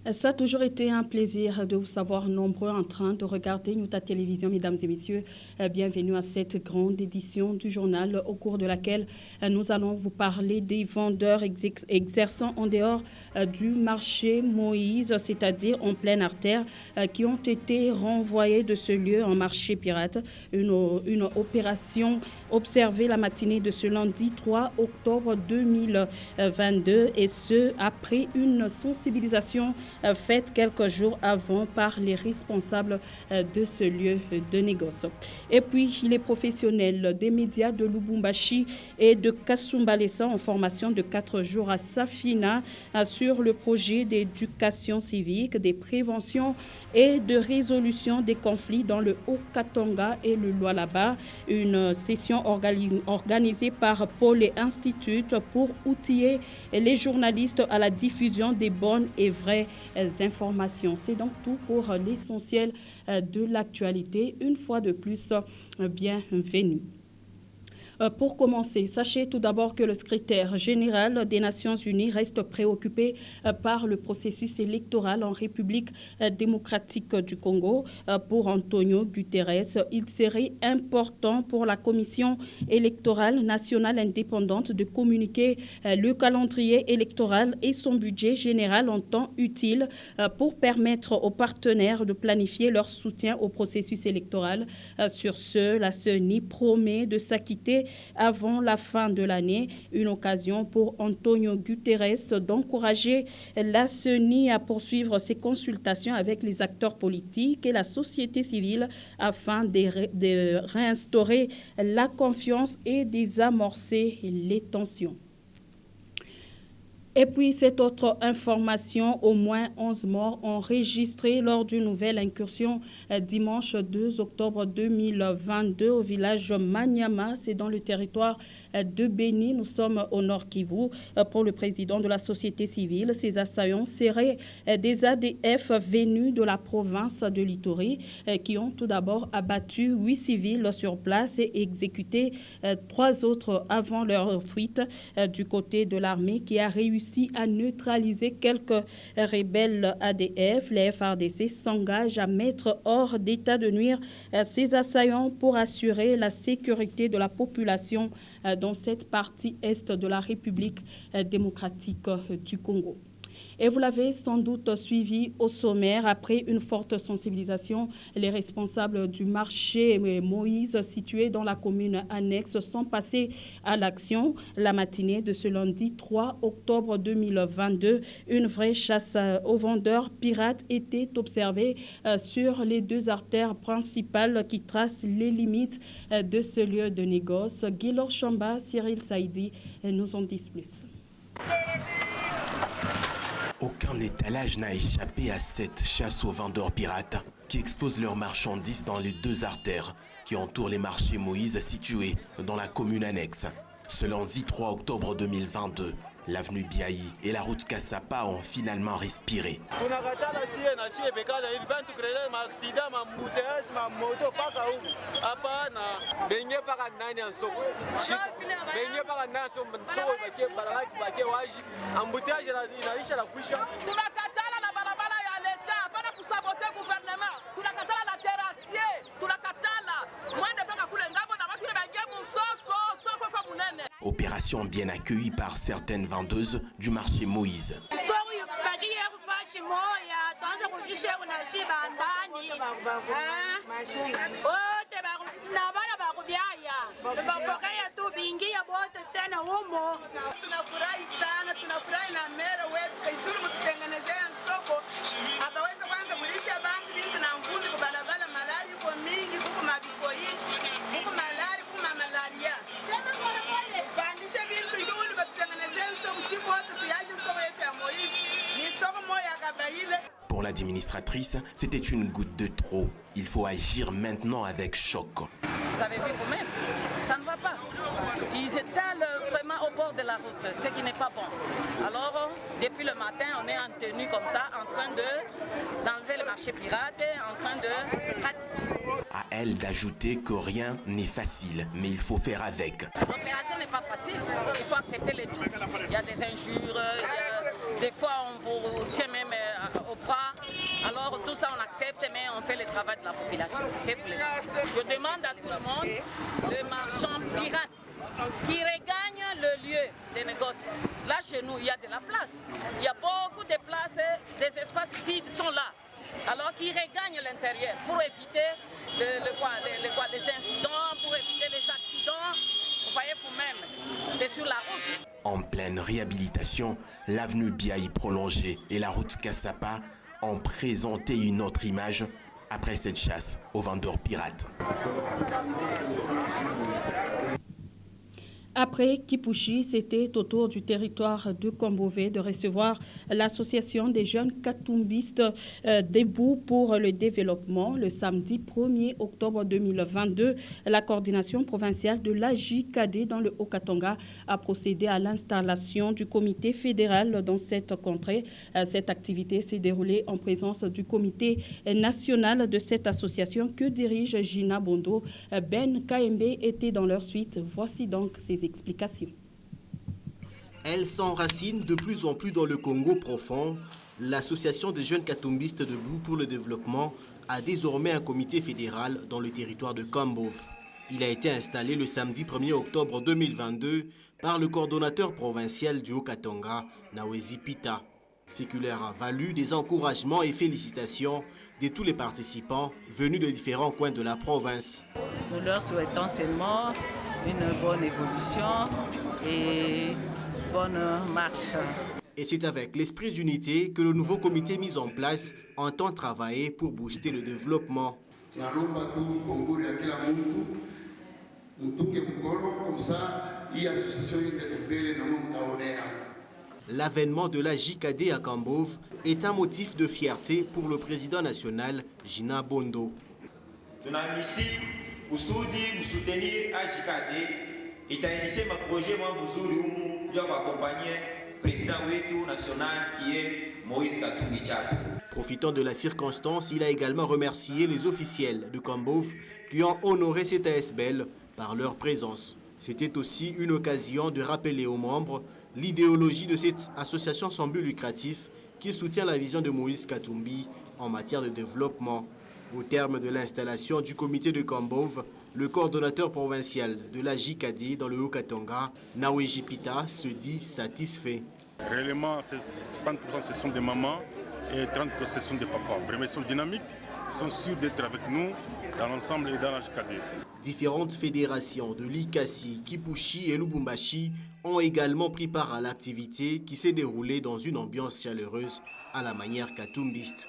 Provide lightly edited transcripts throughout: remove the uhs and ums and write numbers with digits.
Ça a toujours été un plaisir de vous savoir nombreux en train de regarder notre télévision, mesdames et messieurs. Bienvenue à cette grande édition du journal au cours de laquelle nous allons vous parler des vendeurs exerçant en dehors du marché Moïse, c'est-à-dire en pleine artère, qui ont été renvoyés de ce lieu en marché pirate. Une opération observée la matinée de ce lundi 3 octobre 2022 et ce, après une sensibilisation faite quelques jours avant par les responsables de ce lieu de négoce. Et puis, les professionnels des médias de Lubumbashi et de Kasumbalesa en formation de 4 jours à Safina sur le projet d'éducation civique, des préventions et de résolution des conflits dans le Haut-Katanga et le Lualaba. Une session organisée par Pôle et Institut pour outiller les journalistes à la diffusion des bonnes et vraies informations. C'est donc tout pour l'essentiel de l'actualité. Une fois de plus, bienvenue. Pour commencer, sachez tout d'abord que le secrétaire général des Nations Unies reste préoccupé par le processus électoral en République démocratique du Congo. Pour Antonio Guterres, il serait important pour la Commission électorale nationale indépendante de communiquer le calendrier électoral et son budget général en temps utile pour permettre aux partenaires de planifier leur soutien au processus électoral. Sur ce, la CENI promet de s'acquitter avant la fin de l'année. Une occasion pour Antonio Guterres d'encourager la CENI à poursuivre ses consultations avec les acteurs politiques et la société civile afin de réinstaurer la confiance et désamorcer les tensions. Et puis, cette autre information, au moins 11 morts enregistrés lors d'une nouvelle incursion dimanche 2 octobre 2022 au village Manyama, c'est dans le territoire de Béni. Nous sommes au Nord Kivu. Pour le président de la société civile, ces assaillants seraient des ADF venus de la province de l'Ituri qui ont tout d'abord abattu 8 civils sur place et exécuté 3 autres avant leur fuite du côté de l'armée qui a réussi à neutraliser quelques rebelles ADF. Les FARDC s'engagent à mettre hors d'état de nuire ces assaillants pour assurer la sécurité de la population dans cette partie est de la République démocratique du Congo. Et vous l'avez sans doute suivi au sommaire. Après une forte sensibilisation, les responsables du marché Moïse situé dans la commune annexe sont passés à l'action. La matinée de ce lundi 3 octobre 2022, une vraie chasse aux vendeurs pirates était observée sur les 2 artères principales qui tracent les limites de ce lieu de négoce. Guilor Chamba, Cyril Saïdi nous en disent plus. Aucun étalage n'a échappé à cette chasse aux vendeurs pirates qui exposent leurs marchandises dans les 2 artères qui entourent les marchés Moïse situés dans la commune annexe. Ce lundi 3 octobre 2022, l'avenue Biaï et la route Kassapa ont finalement respiré. Opération bien accueillie par certaines vendeuses du marché Moïse. Pour l'administratrice, c'était une goutte de trop. Il faut agir maintenant avec choc. Vous avez vu vous-même, ça ne va pas. Ils étalent vraiment au bord de la route, ce qui n'est pas bon. Alors, depuis le matin, on est en tenue comme ça, en train d'enlever le marché pirate, en train de ratisser. À elle d'ajouter que rien n'est facile, mais il faut faire avec. L'opération n'est pas facile, il faut accepter les trucs. Il y a des injures, Des fois, on vous tient même au bras. Alors, tout ça, on accepte, mais on fait le travail de la population. Je demande à tout le monde, les marchands pirates, qui regagnent le lieu des négoces. Là, chez nous, il y a de la place. Il y a beaucoup de places, des espaces vides sont là. Alors qu'ils regagnent l'intérieur pour éviter les incidents, pour éviter les accidents. Vous voyez vous-même, c'est sur la route. En pleine réhabilitation, l'avenue Biaï prolongée et la route Kassapa ont présenté une autre image après cette chasse aux vendeurs pirates. Après Kipushi, c'était au tour du territoire de Kambové de recevoir l'association des jeunes katumbistes debout pour le développement. Le samedi 1er octobre 2022, la coordination provinciale de l'AJKD dans le Haut-Katanga a procédé à l'installation du comité fédéral dans cette contrée. Cette activité s'est déroulée en présence du comité national de cette association que dirige Gina Bondo. Ben KMB était dans leur suite. Voici donc ses explications. Elle s'enracine de plus en plus dans le Congo profond. L'association des jeunes katumbistes debout pour le développement a désormais un comité fédéral dans le territoire de Kambove. Il a été installé le samedi 1er octobre 2022 par le coordonnateur provincial du Haut-Katanga, Nawezi Pita. Ce qui leur a valu des encouragements et félicitations de tous les participants venus de différents coins de la province. Nous leur souhaitons seulement une bonne évolution et bonne marche. Et c'est avec l'esprit d'unité que le nouveau comité mis en place entend travailler pour booster le développement. L'avènement de la JKD à Kambove est un motif de fierté pour le président national, Gina Bondo. Kusudi soutenir AJKD itainishia maprojet mzuri humu juu accompagner président wetu national qui est Moïse Katumbi Tchako. Profitant de la circonstance, il a également remercié les officiels de Kambove qui ont honoré cette ASBL par leur présence. C'était aussi une occasion de rappeler aux membres l'idéologie de cette association sans but lucratif qui soutient la vision de Moïse Katumbi en matière de développement. Au terme de l'installation du comité de Kambove, le coordonnateur provincial de la JKD dans le Haut-Katanga, Nawezi Pita, se dit satisfait. Réellement, 50% ce sont des mamans et 30% ce sont des papas. Vraiment, ils sont dynamiques, ils sont sûrs d'être avec nous dans l'ensemble et dans la JKD. Différentes fédérations de Likasi, Kipushi et Lubumbashi ont également pris part à l'activité qui s'est déroulée dans une ambiance chaleureuse à la manière katumbiste.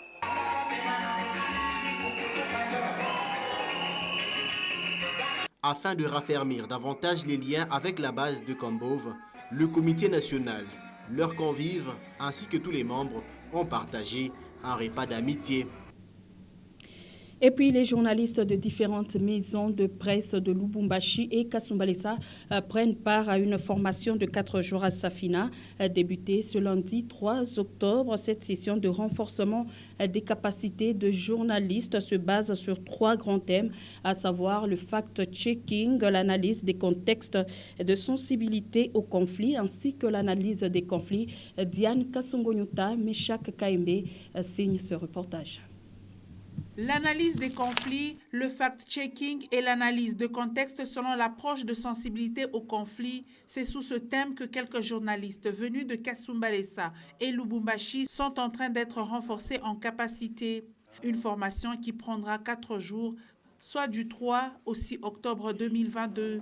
Afin de raffermir davantage les liens avec la base de Kambove, le comité national, leurs convives ainsi que tous les membres ont partagé un repas d'amitié. Et puis, les journalistes de différentes maisons de presse de Lubumbashi et Kasumbalesa prennent part à une formation de 4 jours à Safina, débutée ce lundi 3 octobre. Cette session de renforcement des capacités de journalistes se base sur 3 grands thèmes, à savoir le fact-checking, l'analyse des contextes de sensibilité au conflit, ainsi que l'analyse des conflits. Diane Kasongonyuta, Meshak KMB signe ce reportage. L'analyse des conflits, le fact-checking et l'analyse de contexte selon l'approche de sensibilité au conflit, c'est sous ce thème que quelques journalistes venus de Kasumbalesa et Lubumbashi sont en train d'être renforcés en capacité. Une formation qui prendra 4 jours, soit du 3 au 6 octobre 2022.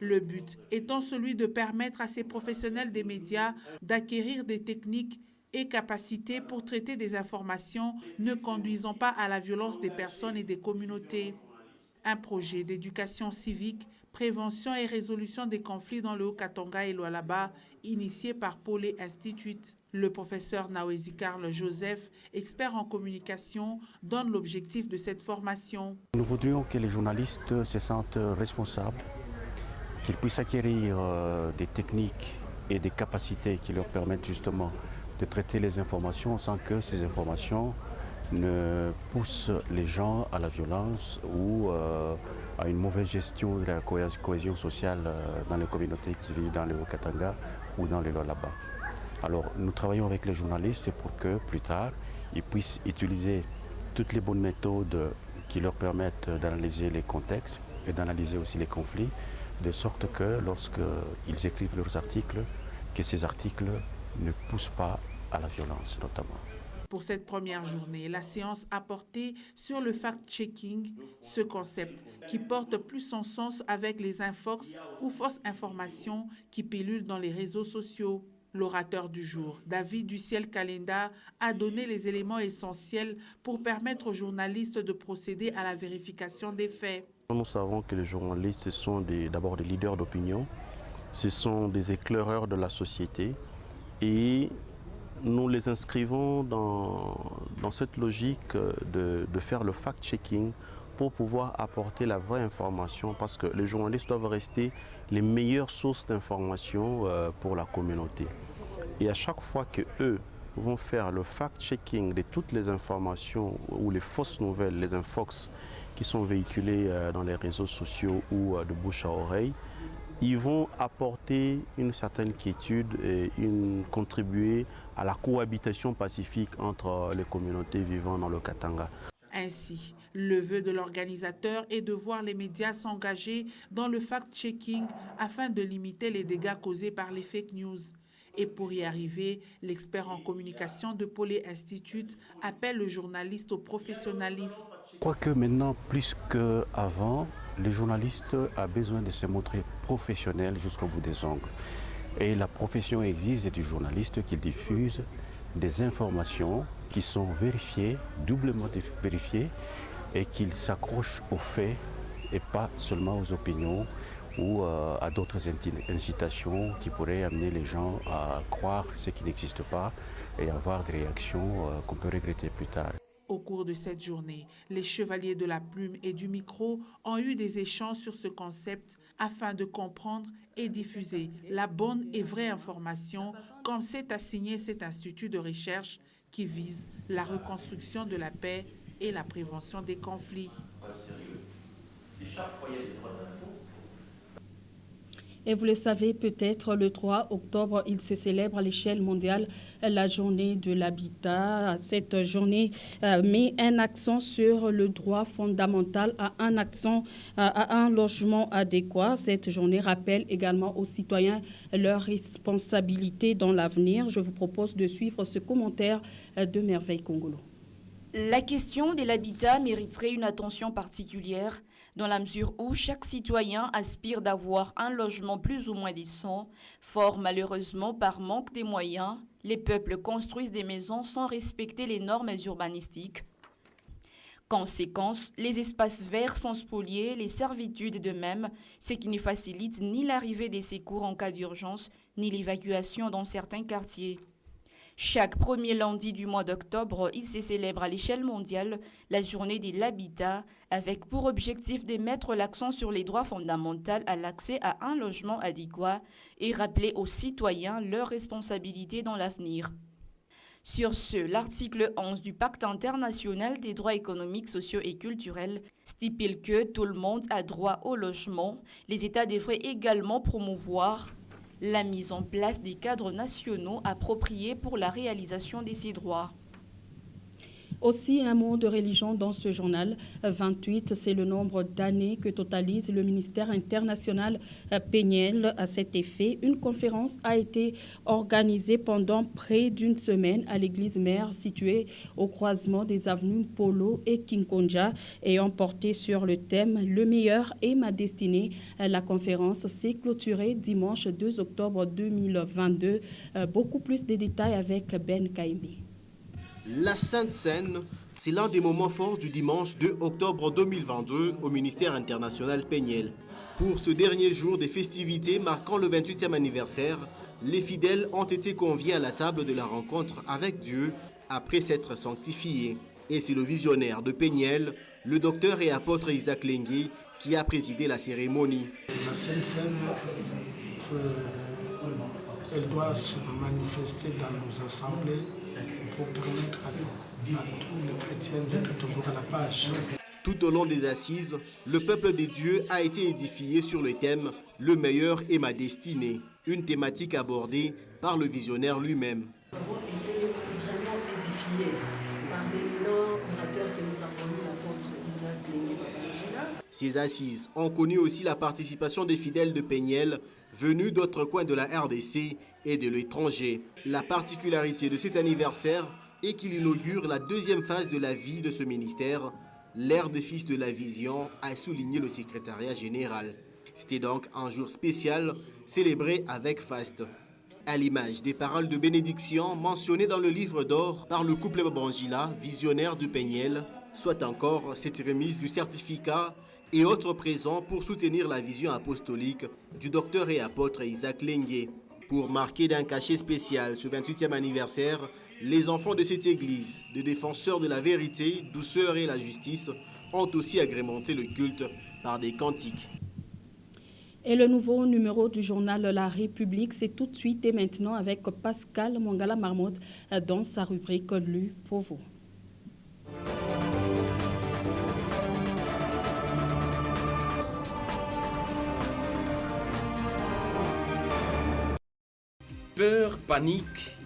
Le but étant celui de permettre à ces professionnels des médias d'acquérir des techniques et capacités pour traiter des informations ne conduisant pas à la violence des personnes et des communautés. Un projet d'éducation civique, prévention et résolution des conflits dans le Haut-Katanga et Lualaba, initié par Paulé Institute. Le professeur Nawezi Karl Joseph, expert en communication, donne l'objectif de cette formation. Nous voudrions que les journalistes se sentent responsables, qu'ils puissent acquérir des techniques et des capacités qui leur permettent justement de traiter les informations sans que ces informations ne poussent les gens à la violence ou à une mauvaise gestion de la cohésion sociale dans les communautés qui vivent dans le Haut-Katanga ou dans le Lualaba. Alors nous travaillons avec les journalistes pour que plus tard, ils puissent utiliser toutes les bonnes méthodes qui leur permettent d'analyser les contextes et d'analyser aussi les conflits, de sorte que lorsqu'ils écrivent leurs articles, que ces articles ne poussent pas à la violence notamment. Pour cette première journée, la séance a porté sur le fact-checking, ce concept qui porte plus son sens avec les infox ou fausses informations qui pilulent dans les réseaux sociaux. L'orateur du jour, David Duciel Kalenda, a donné les éléments essentiels pour permettre aux journalistes de procéder à la vérification des faits. Nous savons que les journalistes sont d'abord des leaders d'opinion, ce sont des éclaireurs de la société et nous les inscrivons dans cette logique de faire le fact-checking pour pouvoir apporter la vraie information parce que les journalistes doivent rester les meilleures sources d'information pour la communauté. Et à chaque fois qu'eux vont faire le fact-checking de toutes les informations ou les fausses nouvelles, les infox qui sont véhiculées dans les réseaux sociaux ou de bouche à oreille, ils vont apporter une certaine quiétude et contribuer à la cohabitation pacifique entre les communautés vivant dans le Katanga. Ainsi, le vœu de l'organisateur est de voir les médias s'engager dans le fact-checking afin de limiter les dégâts causés par les fake news. Et pour y arriver, l'expert en communication de Polé Institute appelle le journaliste au professionnalisme. Je crois que maintenant, plus qu'avant, les journalistes ont besoin de se montrer professionnels jusqu'au bout des ongles. Et la profession exige du journaliste qu'il diffuse des informations qui sont vérifiées, doublement vérifiées, et qu'il s'accroche aux faits et pas seulement aux opinions ou à d'autres incitations qui pourraient amener les gens à croire ce qui n'existe pas et avoir des réactions qu'on peut regretter plus tard. Au cours de cette journée, les chevaliers de la plume et du micro ont eu des échanges sur ce concept afin de comprendre et diffuser la bonne et vraie information, comme s'est assigné cet institut de recherche qui vise la reconstruction de la paix et la prévention des conflits. Et vous le savez peut-être, le 3 octobre, il se célèbre à l'échelle mondiale la journée de l'habitat. Cette journée met un accent sur le droit fondamental à un logement adéquat. Cette journée rappelle également aux citoyens leurs responsabilités dans l'avenir. Je vous propose de suivre ce commentaire de Merveille Congolo. La question de l'habitat mériterait une attention particulière dans la mesure où chaque citoyen aspire d'avoir un logement plus ou moins décent. Fort malheureusement, par manque de moyens, les peuples construisent des maisons sans respecter les normes urbanistiques. Conséquence, les espaces verts sont spoliés, les servitudes de même, ce qui ne facilite ni l'arrivée des secours en cas d'urgence, ni l'évacuation dans certains quartiers. Chaque premier lundi du mois d'octobre, il se célèbre à l'échelle mondiale la journée de l'habitat avec pour objectif de mettre l'accent sur les droits fondamentaux à l'accès à un logement adéquat et rappeler aux citoyens leurs responsabilités dans l'avenir. Sur ce, l'article 11 du Pacte international des droits économiques, sociaux et culturels stipule que tout le monde a droit au logement. Les États devraient également promouvoir la mise en place des cadres nationaux appropriés pour la réalisation de ces droits. Aussi, un mot de religion dans ce journal. 28, c'est le nombre d'années que totalise le ministère international Péniel. À cet effet, une conférence a été organisée pendant près d'une semaine à l'église mère située au croisement des avenues Polo et Kinkonja, ayant porté sur le thème « Le meilleur est ma destinée ». La conférence s'est clôturée dimanche 2 octobre 2022. Beaucoup plus de détails avec Ben Kaimbi. La Sainte Seine, c'est l'un des moments forts du dimanche 2 octobre 2022 au ministère international Péniel. Pour ce dernier jour des festivités marquant le 28e anniversaire, les fidèles ont été conviés à la table de la rencontre avec Dieu après s'être sanctifiés. Et c'est le visionnaire de Péniel, le docteur et apôtre Isaac Lengue, qui a présidé la cérémonie. La Sainte Seine, elle doit se manifester dans nos assemblées pour permettre à tous les chrétiens d'être toujours à la page. Tout au long des assises, le peuple de Dieu a été édifié sur le thème « Le meilleur est ma destinée ». une thématique abordée par le visionnaire lui-même. Nous avons été vraiment édifiés par l'éminent orateur que nous avons eu, l'apôtre Isaac Lengue. Ces assises ont connu aussi la participation des fidèles de Péniel venus d'autres coins de la RDC et de l'étranger. La particularité de cet anniversaire est qu'il inaugure la deuxième phase de la vie de ce ministère, l'ère des fils de la vision, a souligné le secrétariat général. C'était donc un jour spécial, célébré avec faste. À l'image des paroles de bénédiction mentionnées dans le livre d'or par le couple Babangila, visionnaire de Péniel, soit encore cette remise du certificat et autres présents pour soutenir la vision apostolique du docteur et apôtre Isaac Lengue. Pour marquer d'un cachet spécial ce 28e anniversaire, les enfants de cette église, de défenseurs de la vérité, douceur et la justice, ont aussi agrémenté le culte par des cantiques. Et le nouveau numéro du journal La République, c'est tout de suite et maintenant avec Pascal Mongala Marmotte dans sa rubrique Lue pour vous. Peur, panique,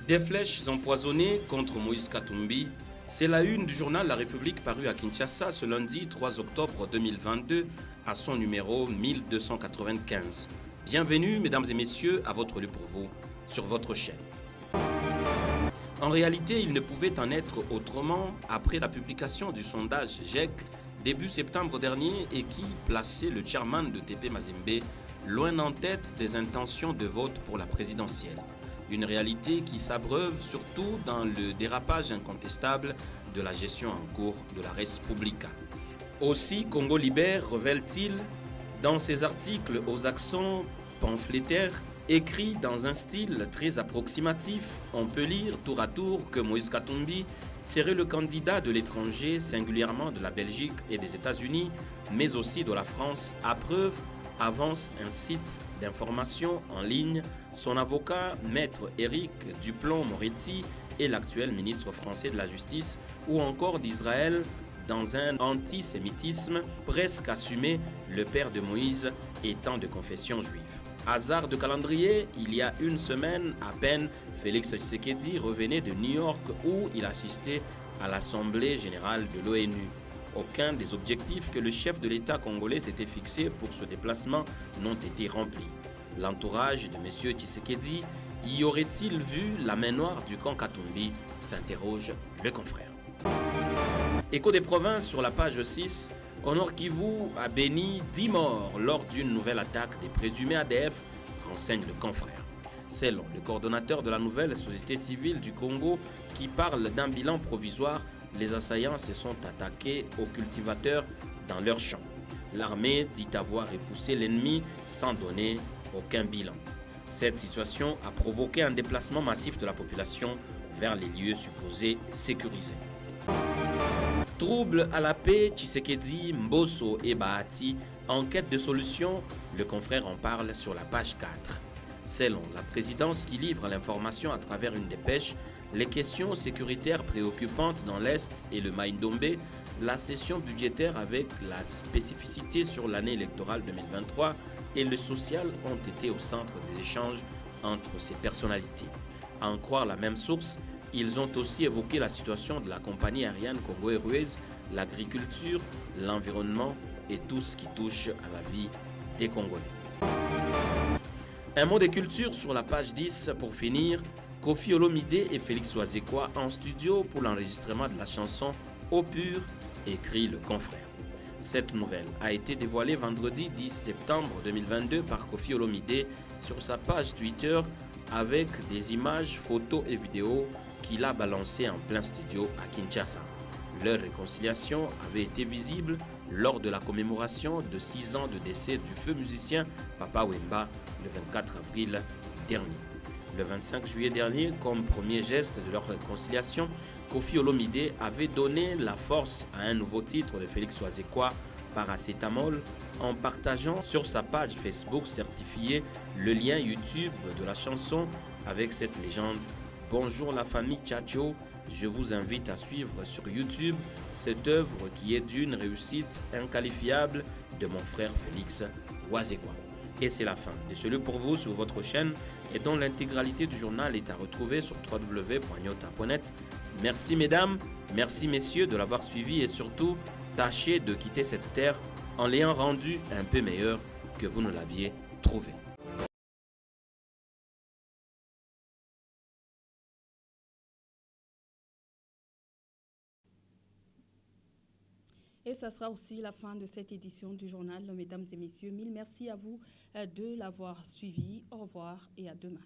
des flèches empoisonnées contre Moïse Katumbi, c'est la une du journal La République paru à Kinshasa ce lundi 3 octobre 2022 à son numéro 1295. Bienvenue mesdames et messieurs à votre Lue pour vous sur votre chaîne. En réalité, il ne pouvait en être autrement après la publication du sondage GEC début septembre dernier et qui plaçait le chairman de TP Mazembe loin en tête des intentions de vote pour la présidentielle. Une réalité qui s'abreuve surtout dans le dérapage incontestable de la gestion en cours de la Res Publica. Aussi, Congo Libère révèle-t-il dans ses articles aux accents pamphlétaires, écrits dans un style très approximatif, on peut lire tour à tour que Moïse Katumbi serait le candidat de l'étranger, singulièrement de la Belgique et des États-Unis, mais aussi de la France, à preuve avance un site d'information en ligne, son avocat, maître Éric Duplon-Moretti, et l'actuel ministre français de la Justice, ou encore d'Israël, dans un antisémitisme presque assumé, le père de Moïse étant de confession juive. Hasard de calendrier, il y a une semaine à peine, Félix Tshisekedi revenait de New York où il assistait à l'Assemblée générale de l'ONU. Aucun des objectifs que le chef de l'État congolais s'était fixé pour ce déplacement n'ont été remplis. L'entourage de M. Tshisekedi y aurait-il vu la main noire du camp Katumbi, s'interroge le confrère. Écho des provinces sur la page 6, au Nord Kivu a béni 10 morts lors d'une nouvelle attaque des présumés ADF, renseigne le confrère. Selon le coordonnateur de la nouvelle société civile du Congo qui parle d'un bilan provisoire, les assaillants se sont attaqués aux cultivateurs dans leurs champs. L'armée dit avoir repoussé l'ennemi sans donner aucun bilan. Cette situation a provoqué un déplacement massif de la population vers les lieux supposés sécurisés. Trouble à la paix, Tshisekedi, Mbosso et Bahati en quête de solution, le confrère en parle sur la page 4. Selon la présidence qui livre l'information à travers une dépêche, les questions sécuritaires préoccupantes dans l'Est et le Maïndombe, la session budgétaire avec la spécificité sur l'année électorale 2023 et le social ont été au centre des échanges entre ces personnalités. À en croire la même source, ils ont aussi évoqué la situation de la compagnie aérienne Congo Airways, l'agriculture, l'environnement et tout ce qui touche à la vie des Congolais. Un mot de culture sur la page 10 pour finir. Koffi Olomide et Félix Oazekwa en studio pour l'enregistrement de la chanson Eau pure, écrit le confrère. Cette nouvelle a été dévoilée vendredi 10 septembre 2022 par Koffi Olomide sur sa page Twitter avec des images, photos et vidéos qu'il a balancées en plein studio à Kinshasa. Leur réconciliation avait été visible lors de la commémoration de 6 ans de décès du feu musicien Papa Wemba le 24 avril dernier. Le 25 juillet dernier, comme premier geste de leur réconciliation, Koffi Olomide avait donné la force à un nouveau titre de Félix Oazekwa, Paracétamol, en partageant sur sa page Facebook certifiée le lien YouTube de la chanson avec cette légende. Bonjour la famille Tchatcho, je vous invite à suivre sur YouTube cette œuvre qui est d'une réussite inqualifiable de mon frère Félix Oazekwa. Et c'est la fin de ce lieu pour vous sur votre chaîne et dont l'intégralité du journal est à retrouver sur www.nyota.net. Merci mesdames, merci messieurs de l'avoir suivi et surtout, tâchez de quitter cette terre en l'ayant rendue un peu meilleure que vous ne l'aviez trouvée. Et ça sera aussi la fin de cette édition du journal, mesdames et messieurs. Mille merci à vous de l'avoir suivi. Au revoir et à demain.